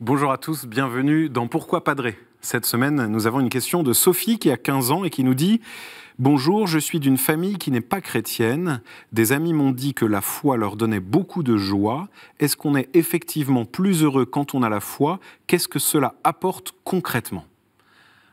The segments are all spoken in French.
Bonjour à tous, bienvenue dans Pourquoi Padré. Cette semaine, nous avons une question de Sophie qui a 15 ans et qui nous dit « Bonjour, je suis d'une famille qui n'est pas chrétienne. Des amis m'ont dit que la foi leur donnait beaucoup de joie. Est-ce qu'on est effectivement plus heureux quand on a la foi? Qu'est-ce que cela apporte concrètement ?»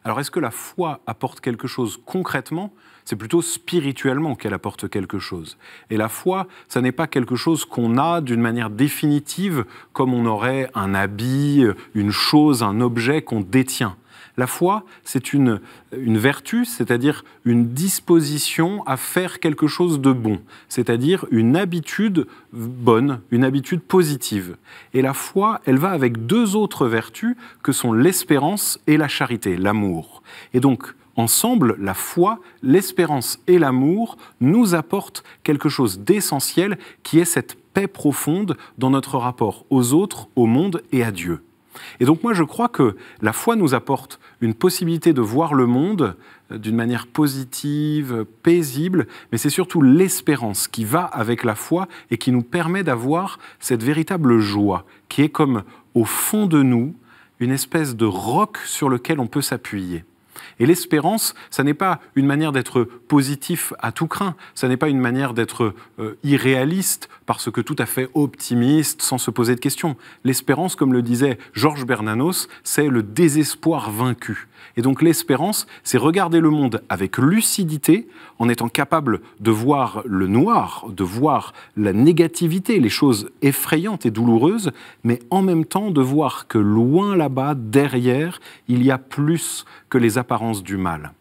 Alors, est-ce que la foi apporte quelque chose concrètement? C'est plutôt spirituellement qu'elle apporte quelque chose. Et la foi, ça n'est pas quelque chose qu'on a d'une manière définitive, comme on aurait un habit, une chose, un objet qu'on détient. La foi, c'est une vertu, c'est-à-dire une disposition à faire quelque chose de bon, c'est-à-dire une habitude bonne, une habitude positive. Et la foi, elle va avec deux autres vertus que sont l'espérance et la charité, l'amour. Et donc, ensemble, la foi, l'espérance et l'amour nous apportent quelque chose d'essentiel qui est cette paix profonde dans notre rapport aux autres, au monde et à Dieu. Et donc moi je crois que la foi nous apporte une possibilité de voir le monde d'une manière positive, paisible, mais c'est surtout l'espérance qui va avec la foi et qui nous permet d'avoir cette véritable joie qui est comme au fond de nous une espèce de roc sur lequel on peut s'appuyer. Et l'espérance, ça n'est pas une manière d'être positif à tout craint, ça n'est pas une manière d'être irréaliste parce que tout à fait optimiste sans se poser de questions. L'espérance, comme le disait Georges Bernanos, c'est le désespoir vaincu. Et donc l'espérance, c'est regarder le monde avec lucidité, en étant capable de voir le noir, de voir la négativité, les choses effrayantes et douloureuses, mais en même temps de voir que loin là-bas, derrière, il y a plus que les apparences du mal.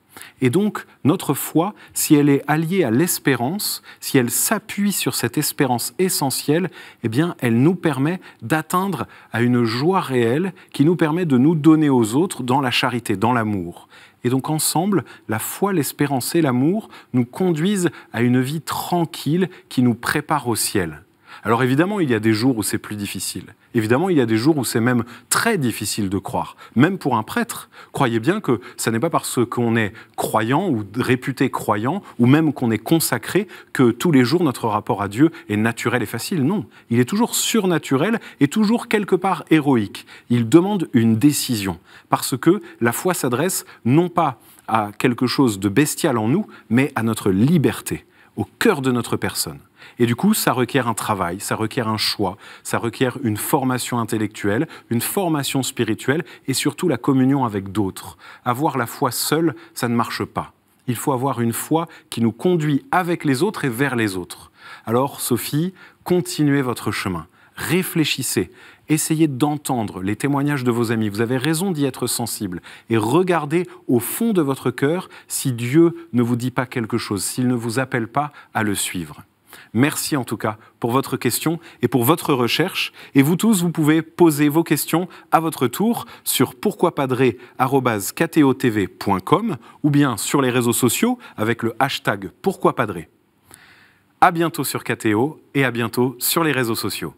Et donc, notre foi, si elle est alliée à l'espérance, si elle s'appuie sur cette espérance essentielle, eh bien, elle nous permet d'atteindre à une joie réelle qui nous permet de nous donner aux autres dans la charité, dans l'amour. Et donc, ensemble, la foi, l'espérance et l'amour nous conduisent à une vie tranquille qui nous prépare au ciel. Alors évidemment, il y a des jours où c'est plus difficile. Évidemment, il y a des jours où c'est même très difficile de croire. Même pour un prêtre, croyez bien que ce n'est pas parce qu'on est croyant ou réputé croyant, ou même qu'on est consacré, que tous les jours notre rapport à Dieu est naturel et facile. Non, il est toujours surnaturel et toujours quelque part héroïque. Il demande une décision, parce que la foi s'adresse non pas à quelque chose de bestial en nous, mais à notre liberté, au cœur de notre personne. Et du coup, ça requiert un travail, ça requiert un choix, ça requiert une formation intellectuelle, une formation spirituelle et surtout la communion avec d'autres. Avoir la foi seule, ça ne marche pas. Il faut avoir une foi qui nous conduit avec les autres et vers les autres. Alors, Sophie, continuez votre chemin, réfléchissez, essayez d'entendre les témoignages de vos amis. Vous avez raison d'y être sensible et regardez au fond de votre cœur si Dieu ne vous dit pas quelque chose, s'il ne vous appelle pas à le suivre. Merci en tout cas pour votre question et pour votre recherche. Et vous tous, vous pouvez poser vos questions à votre tour sur pourquoipadré@ktotv.com ou bien sur les réseaux sociaux avec le hashtag pourquoipadré. À bientôt sur KTO et à bientôt sur les réseaux sociaux.